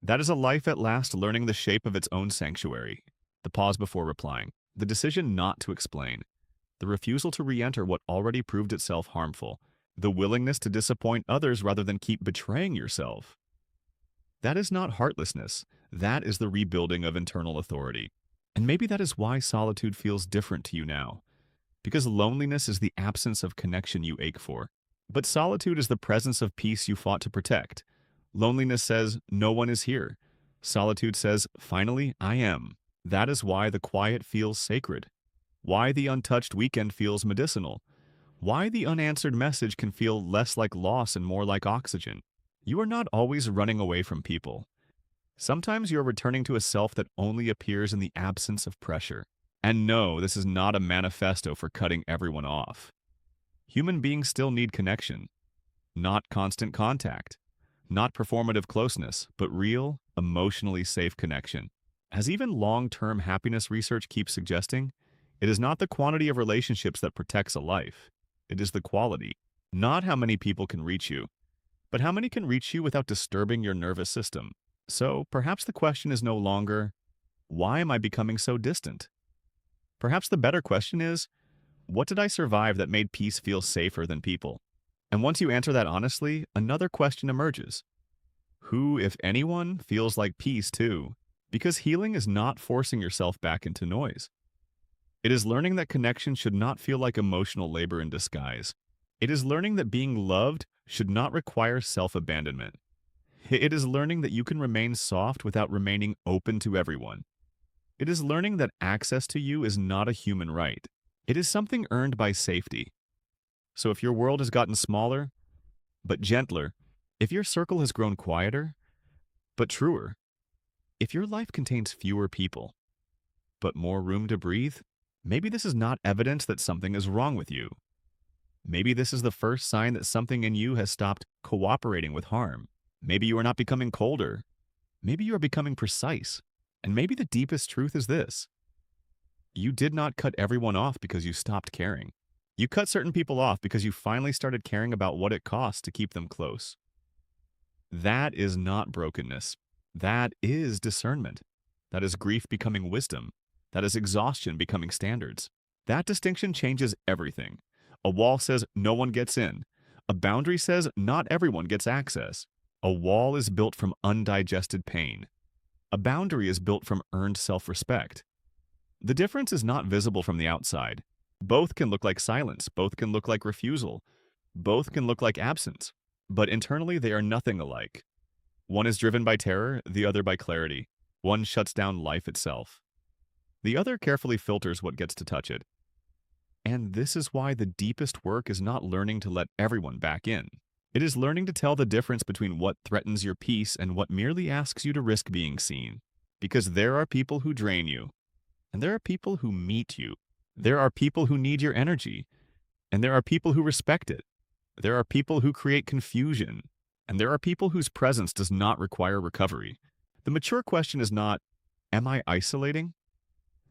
That is a life at last learning the shape of its own sanctuary. The pause before replying. The decision not to explain. The refusal to re-enter what already proved itself harmful. The willingness to disappoint others rather than keep betraying yourself. That is not heartlessness. That is the rebuilding of internal authority. And maybe that is why solitude feels different to you now. Because loneliness is the absence of connection you ache for. But solitude is the presence of peace you fought to protect. Loneliness says, no one is here. Solitude says, finally, I am. That is why the quiet feels sacred. Why the untouched weekend feels medicinal. Why the unanswered message can feel less like loss and more like oxygen. You are not always running away from people. Sometimes you are returning to a self that only appears in the absence of pressure. And no, this is not a manifesto for cutting everyone off. Human beings still need connection, not constant contact, not performative closeness, but real, emotionally safe connection. As even long-term happiness research keeps suggesting, it is not the quantity of relationships that protects a life. It is the quality. Not how many people can reach you, but how many can reach you without disturbing your nervous system. So perhaps the question is no longer, why am I becoming so distant? Perhaps the better question is, what did I survive that made peace feel safer than people? And once you answer that honestly, another question emerges. Who, if anyone, feels like peace too? Because healing is not forcing yourself back into noise. It is learning that connection should not feel like emotional labor in disguise. It is learning that being loved should not require self-abandonment. It is learning that you can remain soft without remaining open to everyone. It is learning that access to you is not a human right. It is something earned by safety. So if your world has gotten smaller, but gentler, if your circle has grown quieter, but truer, if your life contains fewer people, but more room to breathe, maybe this is not evidence that something is wrong with you. Maybe this is the first sign that something in you has stopped cooperating with harm. Maybe you are not becoming colder. Maybe you are becoming precise. And maybe the deepest truth is this. You did not cut everyone off because you stopped caring. You cut certain people off because you finally started caring about what it costs to keep them close. That is not brokenness. That is discernment. That is grief becoming wisdom. That is exhaustion becoming standards. That distinction changes everything. A wall says no one gets in. A boundary says not everyone gets access. A wall is built from undigested pain. A boundary is built from earned self-respect. The difference is not visible from the outside. Both can look like silence. Both can look like refusal. Both can look like absence. But internally, they are nothing alike. One is driven by terror, the other by clarity. One shuts down life itself. The other carefully filters what gets to touch it. And this is why the deepest work is not learning to let everyone back in. It is learning to tell the difference between what threatens your peace and what merely asks you to risk being seen. Because there are people who drain you, and there are people who meet you. There are people who need your energy, and there are people who respect it. There are people who create confusion, and there are people whose presence does not require recovery. The mature question is not, am I isolating?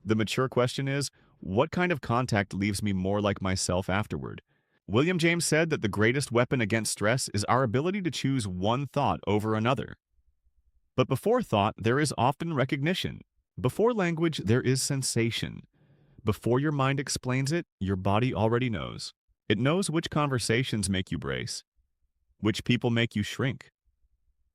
The mature question is, what kind of contact leaves me more like myself afterward? William James said that the greatest weapon against stress is our ability to choose one thought over another. But before thought, there is often recognition. Before language, there is sensation. Before your mind explains it, your body already knows. It knows which conversations make you brace, which people make you shrink,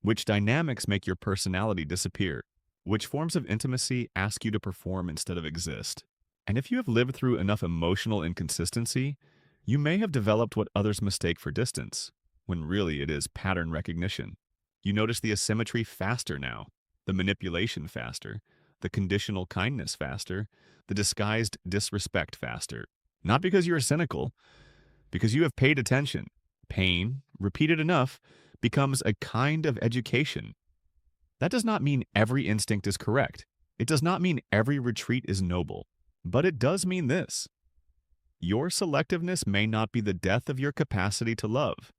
which dynamics make your personality disappear, which forms of intimacy ask you to perform instead of exist. And if you have lived through enough emotional inconsistency, you may have developed what others mistake for distance, when really it is pattern recognition. You notice the asymmetry faster now, the manipulation faster, the conditional kindness faster, the disguised disrespect faster. Not because you are cynical, because you have paid attention. Pain, repeated enough, becomes a kind of education. That does not mean every instinct is correct. It does not mean every retreat is noble. But it does mean this. Your selectiveness may not be the death of your capacity to love.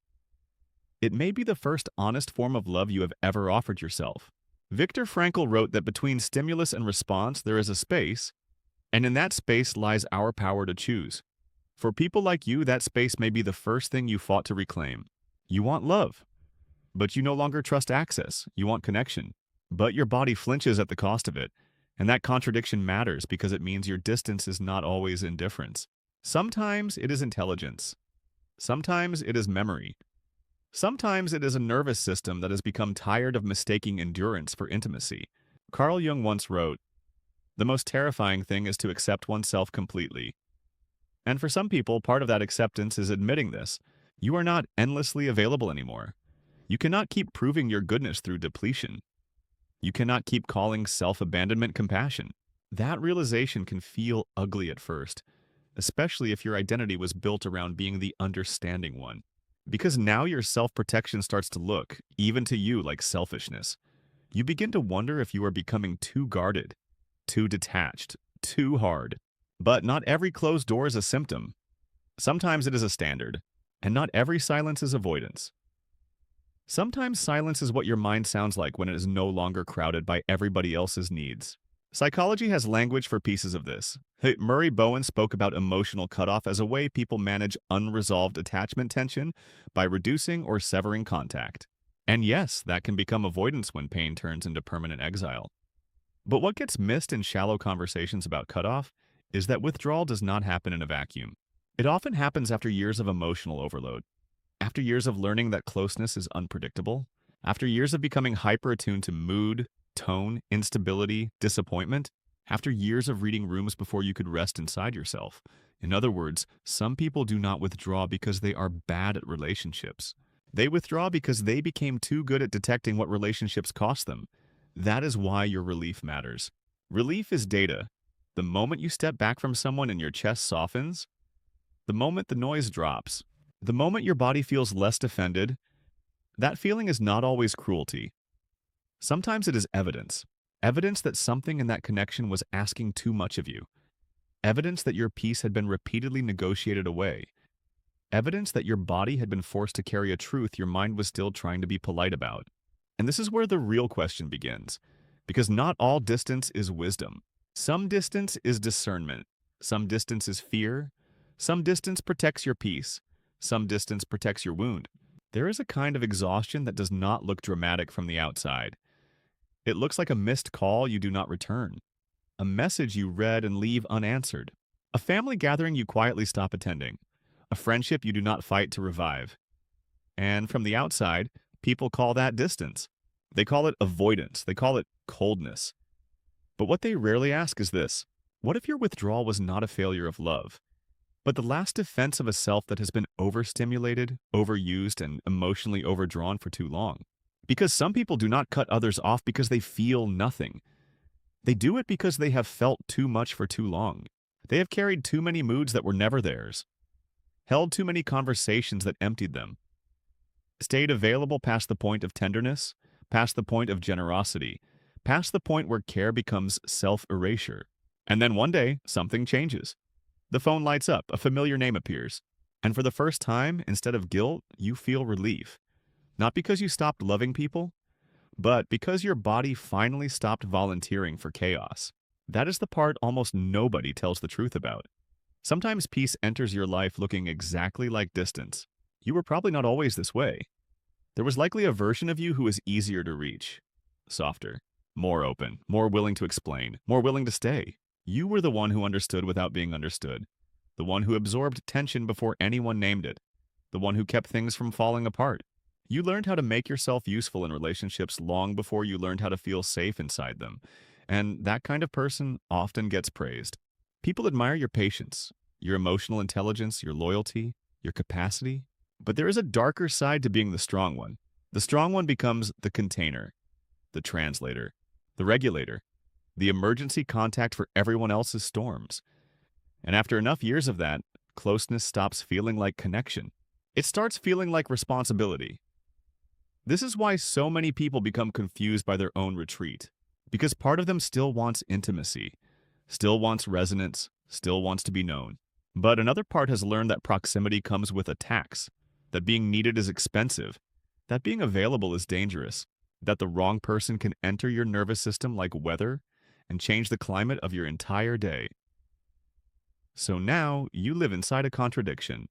It may be the first honest form of love you have ever offered yourself. Viktor Frankl wrote that between stimulus and response there is a space, and in that space lies our power to choose. For people like you, that space may be the first thing you fought to reclaim. You want love, but you no longer trust access. You want connection. But your body flinches at the cost of it, and that contradiction matters because it means your distance is not always indifference. Sometimes it is intelligence. Sometimes it is memory. Sometimes it is a nervous system that has become tired of mistaking endurance for intimacy. Carl Jung once wrote, "The most terrifying thing is to accept oneself completely." And for some people, part of that acceptance is admitting this. You are not endlessly available anymore. You cannot keep proving your goodness through depletion. You cannot keep calling self-abandonment compassion. That realization can feel ugly at first, especially if your identity was built around being the understanding one. Because now your self-protection starts to look, even to you, like selfishness. You begin to wonder if you are becoming too guarded, too detached, too hard. But not every closed door is a symptom. Sometimes it is a standard, and not every silence is avoidance. Sometimes silence is what your mind sounds like when it is no longer crowded by everybody else's needs. Psychology has language for pieces of this. Murray Bowen spoke about emotional cutoff as a way people manage unresolved attachment tension by reducing or severing contact. And yes, that can become avoidance when pain turns into permanent exile. But what gets missed in shallow conversations about cutoff is that withdrawal does not happen in a vacuum. It often happens after years of emotional overload, after years of learning that closeness is unpredictable, after years of becoming hyper-attuned to mood, tone, instability, disappointment, after years of reading rooms before you could rest inside yourself. In other words, some people do not withdraw because they are bad at relationships. They withdraw because they became too good at detecting what relationships cost them. That is why your relief matters. Relief is data. The moment you step back from someone and your chest softens, the moment the noise drops, the moment your body feels less defended, that feeling is not always cruelty. Sometimes it is evidence. Evidence that something in that connection was asking too much of you. Evidence that your peace had been repeatedly negotiated away. Evidence that your body had been forced to carry a truth your mind was still trying to be polite about. And this is where the real question begins. Because not all distance is wisdom. Some distance is discernment. Some distance is fear. Some distance protects your peace. Some distance protects your wound. There is a kind of exhaustion that does not look dramatic from the outside. It looks like a missed call you do not return, a message you read and leave unanswered, a family gathering you quietly stop attending, a friendship you do not fight to revive. And from the outside, people call that distance. They call it avoidance. They call it coldness. But what they rarely ask is this: what if your withdrawal was not a failure of love, but the last defense of a self that has been overstimulated, overused, and emotionally overdrawn for too long? Because some people do not cut others off because they feel nothing. They do it because they have felt too much for too long. They have carried too many moods that were never theirs, held too many conversations that emptied them, stayed available past the point of tenderness, past the point of generosity, past the point where care becomes self-erasure. And then one day, something changes. The phone lights up, a familiar name appears. And for the first time, instead of guilt, you feel relief. Not because you stopped loving people, but because your body finally stopped volunteering for chaos. That is the part almost nobody tells the truth about. Sometimes peace enters your life looking exactly like distance. You were probably not always this way. There was likely a version of you who was easier to reach, softer, more open, more willing to explain, more willing to stay. You were the one who understood without being understood, the one who absorbed tension before anyone named it, the one who kept things from falling apart. You learned how to make yourself useful in relationships long before you learned how to feel safe inside them, and that kind of person often gets praised. People admire your patience, your emotional intelligence, your loyalty, your capacity, but there is a darker side to being the strong one. The strong one becomes the container, the translator, the regulator, the emergency contact for everyone else's storms. And after enough years of that, closeness stops feeling like connection. It starts feeling like responsibility. This is why so many people become confused by their own retreat, because part of them still wants intimacy, still wants resonance, still wants to be known. But another part has learned that proximity comes with a tax, that being needed is expensive, that being available is dangerous, that the wrong person can enter your nervous system like weather and change the climate of your entire day. So now you live inside a contradiction.